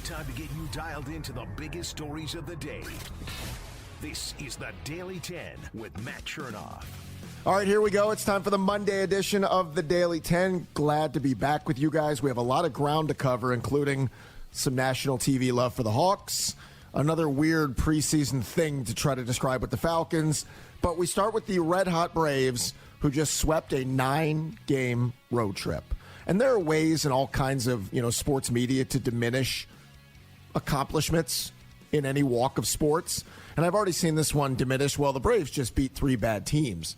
Time to get you dialed into the biggest stories of the day. This is the Daily 10 with Matt Chernoff. All right, here we go. It's time for the Monday edition of the Daily 10. Glad to be back with you guys. We have a lot of ground to cover, including some national TV love for the Hawks, another weird preseason thing to try to describe with the Falcons. But we start with the red-hot Braves, who just swept a 9-game road trip. And there are ways in all kinds of, sports media to diminish accomplishments in any walk of sports. And I've already seen this one diminished. Well, the Braves just beat 3 bad teams.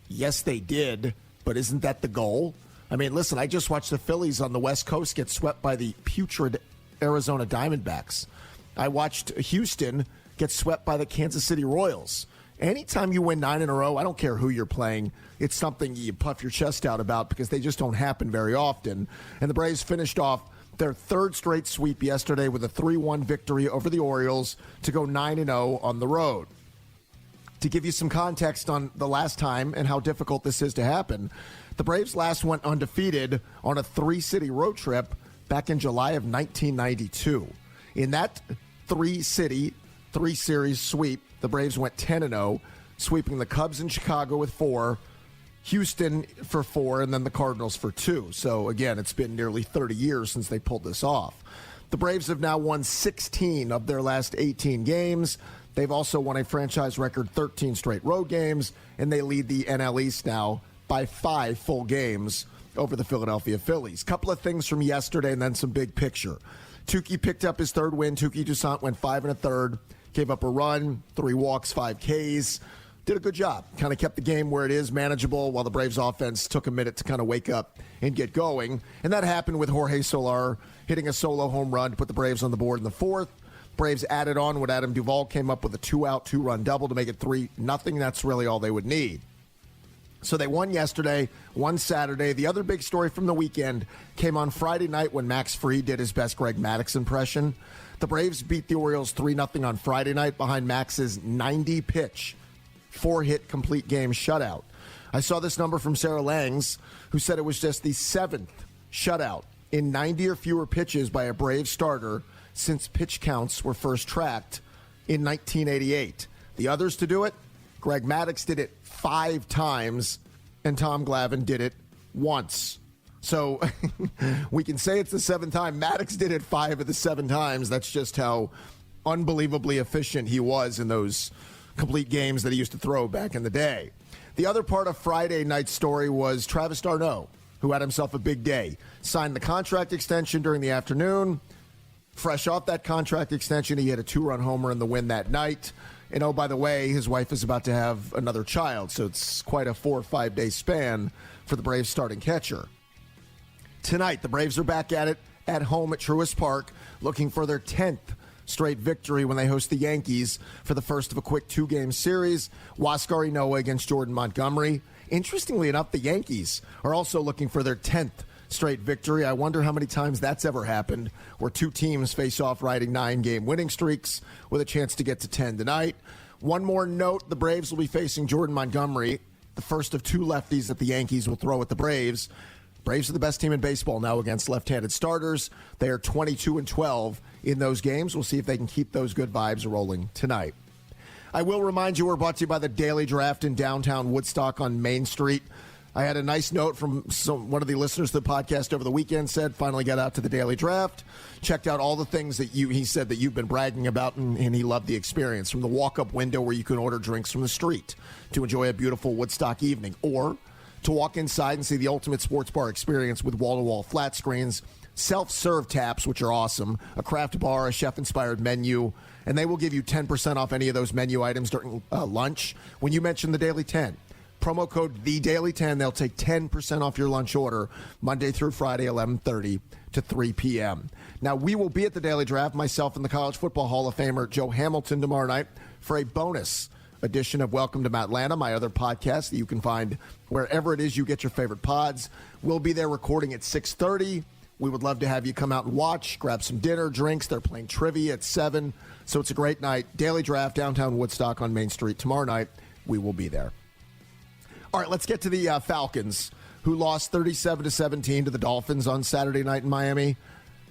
Yes, they did, but isn't that the goal? I mean, listen, I just watched the Phillies on the West Coast get swept by the putrid Arizona Diamondbacks. I watched Houston get swept by the Kansas City Royals. Anytime you win 9 in a row, I don't care who you're playing, it's something you puff your chest out about because they just don't happen very often. And the Braves finished off their third straight sweep yesterday with a 3-1 victory over the Orioles to go 9-0 on the road. To give you some context on the last time and how difficult this is to happen, the Braves last went undefeated on a 3-city road trip back in July of 1992. In that 3-city, 3-series sweep, the Braves went 10-0, sweeping the Cubs in Chicago with 4, Houston for 4, and then the Cardinals for 2. So, again, it's been nearly 30 years since they pulled this off. The Braves have now won 16 of their last 18 games. They've also won a franchise record 13 straight road games, and they lead the NL East now by 5 full games over the Philadelphia Phillies. Couple of things from yesterday and then some big picture. Tukey picked up his third win. Tukey Toussaint went 5 1/3, gave up a run, 3 walks, 5 Ks. Did a good job. Kind of kept the game where it is, manageable, while the Braves offense took a minute to kind of wake up and get going. And that happened with Jorge Soler hitting a solo home run to put the Braves on the board in the 4th. Braves added on when Adam Duvall came up with a 2-out, 2-run double to make it 3-0. That's really all they would need. So they won yesterday, won Saturday. The other big story from the weekend came on Friday night when Max Fried did his best Greg Maddux impression. The Braves beat the Orioles 3-0 on Friday night behind Max's 90-pitch, 4-hit complete game shutout. I saw this number from Sarah Langs, who said it was just the 7th shutout in 90 or fewer pitches by a Brave starter since pitch counts were first tracked in 1988. The others to do it, Greg Maddux did it 5 times, and Tom Glavine did it once. So we can say it's the 7th time. Maddux did it 5 of the 7 times. That's just how unbelievably efficient he was in those complete games that he used to throw back in the day. The other part of Friday night's story was Travis d'Arnaud, who had himself a big day. Signed the contract extension during the afternoon. Fresh off that contract extension, he had a 2-run homer in the win that night. And oh, by the way, his wife is about to have another child, so it's quite a 4 or 5 day span for the Braves starting catcher. Tonight, the Braves are back at it at home at Truist Park, looking for their 10th straight victory when they host the Yankees for the first of a quick 2-game series. Huascar Ynoa against Jordan Montgomery. Interestingly enough, the Yankees are also looking for their 10th straight victory. I wonder how many times that's ever happened, where 2 teams face off riding 9-game winning streaks with a chance to get to 10 tonight. One more note, the Braves will be facing Jordan Montgomery, the first of 2 lefties that the Yankees will throw at the Braves. Braves are the best team in baseball now against left-handed starters. They are 22-12 in those games. We'll see if they can keep those good vibes rolling tonight. I will remind you we're brought to you by the Daily Draft in downtown Woodstock on Main Street. I had a nice note from one of the listeners to the podcast over the weekend, said finally got out to the Daily Draft, checked out all the things that he said that you've been bragging about, and he loved the experience, from the walk-up window where you can order drinks from the street to enjoy a beautiful Woodstock evening, or to walk inside and see the ultimate sports bar experience with wall-to-wall flat screens, self-serve taps, which are awesome, a craft bar, a chef-inspired menu, and they will give you 10% off any of those menu items during lunch when you mention the Daily 10. Promo code TheDaily10. They'll take 10% off your lunch order Monday through Friday, 11:30 to 3 p.m. Now, we will be at the Daily Draft, myself and the College Football Hall of Famer Joe Hamilton, tomorrow night for a bonus edition of Welcome to Matlanta, my other podcast that you can find wherever it is you get your favorite pods. We'll be there recording at 6:30. We would love to have you come out and watch, grab some dinner, drinks. They're playing trivia at 7. So it's a great night. Daily Draft, downtown Woodstock on Main Street. Tomorrow night, we will be there. All right, let's get to the Falcons, who lost 37-17 to the Dolphins on Saturday night in Miami.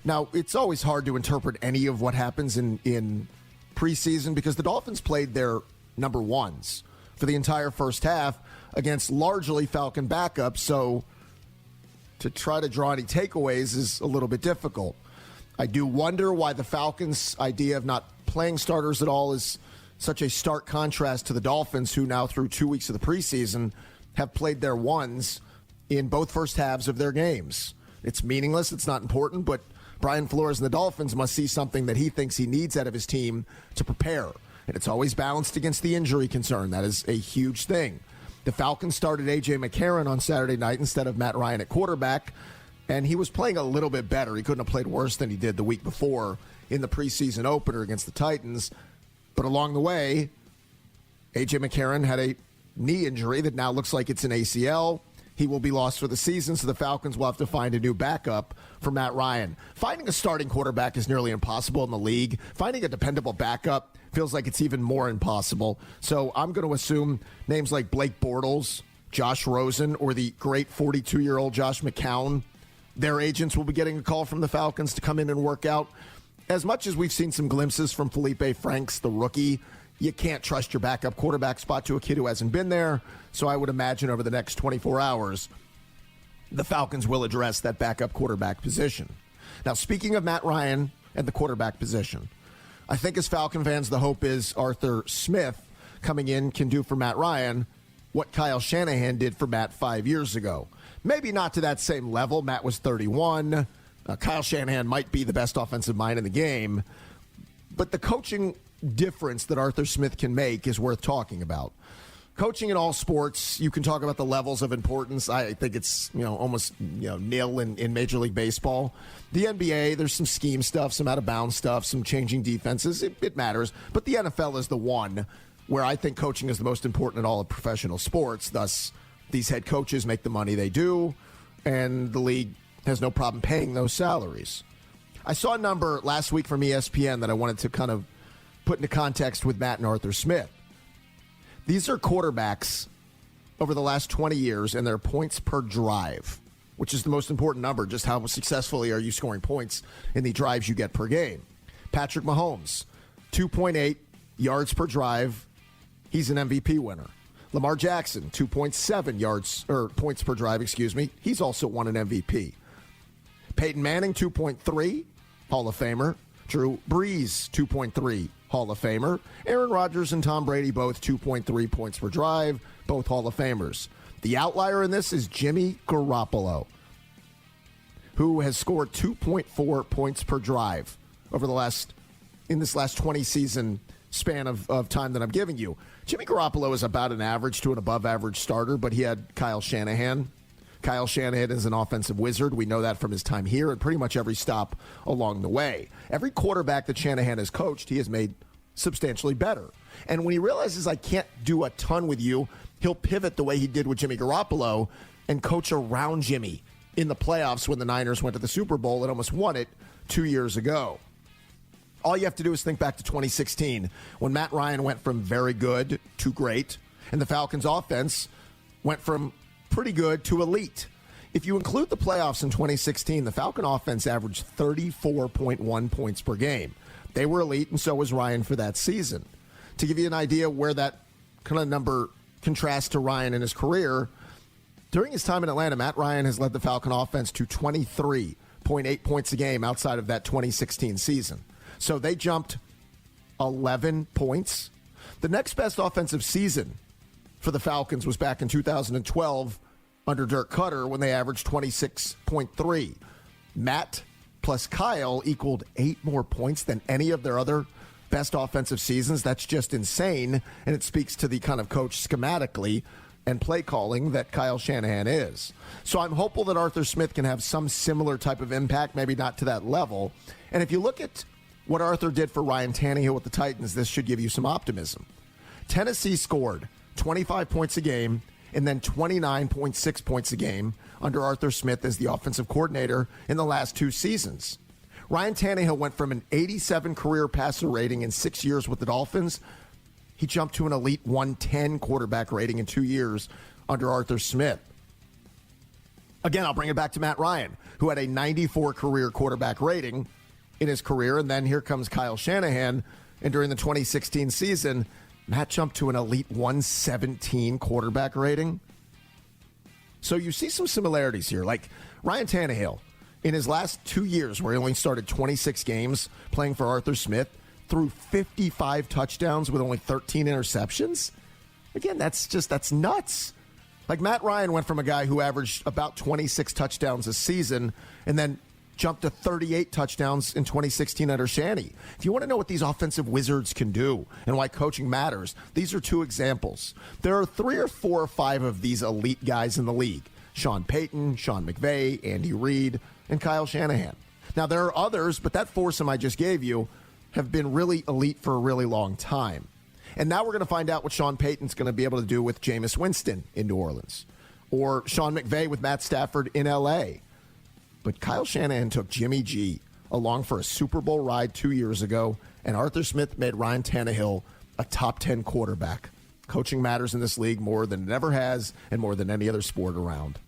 Now, it's always hard to interpret any of what happens in preseason because the Dolphins played their number ones for the entire first half against largely Falcon backups, so to try to draw any takeaways is a little bit difficult. I do wonder why the Falcons' idea of not playing starters at all is such a stark contrast to the Dolphins, who now through 2 weeks of the preseason have played their ones in both first halves of their games. It's meaningless, it's not important, but Brian Flores and the Dolphins must see something that he thinks he needs out of his team to prepare. And it's always balanced against the injury concern. That is a huge thing. The Falcons started A.J. McCarron on Saturday night instead of Matt Ryan at quarterback, and he was playing a little bit better. He couldn't have played worse than he did the week before in the preseason opener against the Titans. But along the way, A.J. McCarron had a knee injury that now looks like it's an ACL. He will be lost for the season, so the Falcons will have to find a new backup for Matt Ryan. Finding a starting quarterback is nearly impossible in the league. Finding a dependable backup feels like it's even more impossible. So I'm going to assume names like Blake Bortles, Josh Rosen, or the great 42-year-old Josh McCown, their agents will be getting a call from the Falcons to come in and work out. As much as we've seen some glimpses from Felipe Franks, the rookie, you can't trust your backup quarterback spot to a kid who hasn't been there. So I would imagine over the next 24 hours, the Falcons will address that backup quarterback position. Now, speaking of Matt Ryan and the quarterback position, I think as Falcon fans, the hope is Arthur Smith coming in can do for Matt Ryan what Kyle Shanahan did for Matt 5 years ago. Maybe not to that same level. Matt was 31. Kyle Shanahan might be the best offensive mind in the game. But the coaching difference that Arthur Smith can make is worth talking about. Coaching in all sports, you can talk about the levels of importance. I think it's almost nil in Major League Baseball. The NBA, there's some scheme stuff, some out-of-bounds stuff, some changing defenses. It matters. But the NFL is the one where I think coaching is the most important in all of professional sports. Thus, these head coaches make the money they do, and the league has no problem paying those salaries. I saw a number last week from ESPN that I wanted to kind of put into context with Matt and Arthur Smith. These are quarterbacks over the last 20 years and their points per drive, which is the most important number. Just how successfully are you scoring points in the drives you get per game? Patrick Mahomes, 2.8 yards per drive. He's an MVP winner. Lamar Jackson, 2.7 points per drive, He's also won an MVP. Peyton Manning, 2.3, Hall of Famer. Drew Brees, 2.3, Hall of Famer. Aaron Rodgers and Tom Brady, both 2.3 points per drive, both Hall of Famers. The outlier in this is Jimmy Garoppolo, who has scored 2.4 points per drive in this last 20 season span of time that I'm giving you. Jimmy Garoppolo is about an average to an above average starter, but he had Kyle Shanahan. Kyle Shanahan is an offensive wizard. We know that from his time here and pretty much every stop along the way. Every quarterback that Shanahan has coached, he has made substantially better. And when he realizes I can't do a ton with you, he'll pivot the way he did with Jimmy Garoppolo and coach around Jimmy in the playoffs when the Niners went to the Super Bowl and almost won it 2 years ago. All you have to do is think back to 2016 when Matt Ryan went from very good to great, and the Falcons' offense went from pretty good to elite. If you include the playoffs in 2016, the Falcon offense averaged 34.1 points per game. They were elite, and so was Ryan for that season. To give you an idea where that kind of number contrasts to Ryan in his career, during his time in Atlanta, Matt Ryan has led the Falcon offense to 23.8 points a game outside of that 2016 season. So they jumped 11 points. The next best offensive season for the Falcons was back in 2012 under Dirk Cutter when they averaged 26.3. Matt plus Kyle equaled 8 more points than any of their other best offensive seasons. That's just insane, and it speaks to the kind of coach schematically and play calling that Kyle Shanahan is. So I'm hopeful that Arthur Smith can have some similar type of impact, maybe not to that level. And if you look at what Arthur did for Ryan Tannehill with the Titans, this should give you some optimism. Tennessee scored 25 points a game and then 29.6 points a game under Arthur Smith as the offensive coordinator in the last 2 seasons. Ryan Tannehill went from an 87 career passer rating in 6 years with the Dolphins. He jumped to an elite 110 quarterback rating in 2 years under Arthur Smith. Again, I'll bring it back to Matt Ryan, who had a 94 career quarterback rating in his career. And then here comes Kyle Shanahan. And during the 2016 season, Matt jumped to an elite 117 quarterback rating. So you see some similarities here. Like Ryan Tannehill, in his last 2 years, where he only started 26 games playing for Arthur Smith, threw 55 touchdowns with only 13 interceptions. Again, that's nuts. Like Matt Ryan went from a guy who averaged about 26 touchdowns a season and then jumped to 38 touchdowns in 2016 under Shanny. If you want to know what these offensive wizards can do and why coaching matters, these are two examples. There are 3 or 4 or 5 of these elite guys in the league. Sean Payton, Sean McVay, Andy Reid, and Kyle Shanahan. Now, there are others, but that foursome I just gave you have been really elite for a really long time. And now we're going to find out what Sean Payton's going to be able to do with Jameis Winston in New Orleans, or Sean McVay with Matt Stafford in L.A., but Kyle Shanahan took Jimmy G along for a Super Bowl ride 2 years ago, and Arthur Smith made Ryan Tannehill a top 10 quarterback. Coaching matters in this league more than it ever has and more than any other sport around.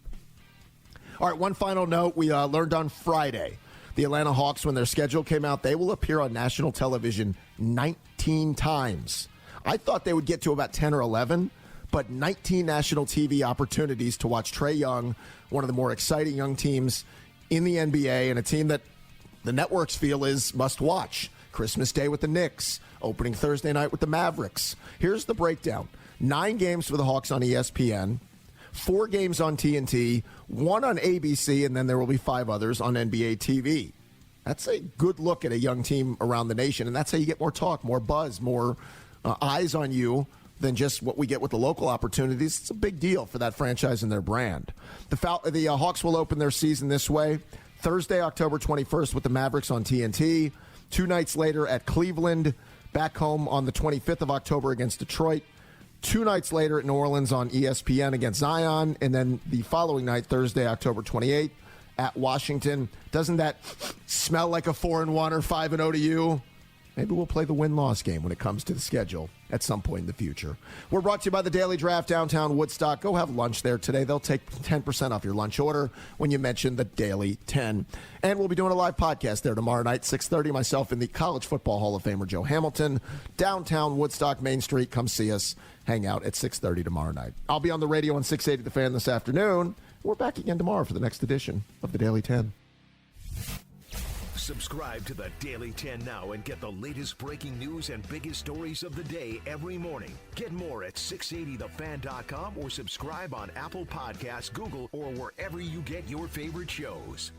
All right, one final note. We learned on Friday, the Atlanta Hawks, when their schedule came out, they will appear on national television 19 times. I thought they would get to about 10 or 11, but 19 national TV opportunities to watch Trae Young, one of the more exciting young teams in the NBA, and a team that the networks feel is must watch. Christmas Day with the Knicks, opening Thursday night with the Mavericks. Here's the breakdown. 9 games for the Hawks on ESPN, 4 games on TNT, 1 on ABC, and then there will be 5 others on NBA TV. That's a good look at a young team around the nation, and that's how you get more talk, more buzz, more eyes on you than just what we get with the local opportunities. It's a big deal for that franchise and their brand. The Hawks will open their season this way. Thursday, October 21st with the Mavericks on TNT. 2 nights later at Cleveland. Back home on the 25th of October against Detroit. 2 nights later at New Orleans on ESPN against Zion. And then the following night, Thursday, October 28th at Washington. Doesn't that smell like a 4-1 or 5-0 to you? Maybe we'll play the win-loss game when it comes to the schedule at some point in the future. We're brought to you by the Daily Draft, downtown Woodstock. Go have lunch there today. They'll take 10% off your lunch order when you mention the Daily 10. And we'll be doing a live podcast there tomorrow night, 6:30. Myself and the College Football Hall of Famer Joe Hamilton, downtown Woodstock, Main Street. Come see us. Hang out at 6:30 tomorrow night. I'll be on the radio on 680 The Fan this afternoon. We're back again tomorrow for the next edition of the Daily 10. Subscribe to the Daily 10 now and get the latest breaking news and biggest stories of the day every morning. Get more at 680thefan.com or subscribe on Apple Podcasts, Google, or wherever you get your favorite shows.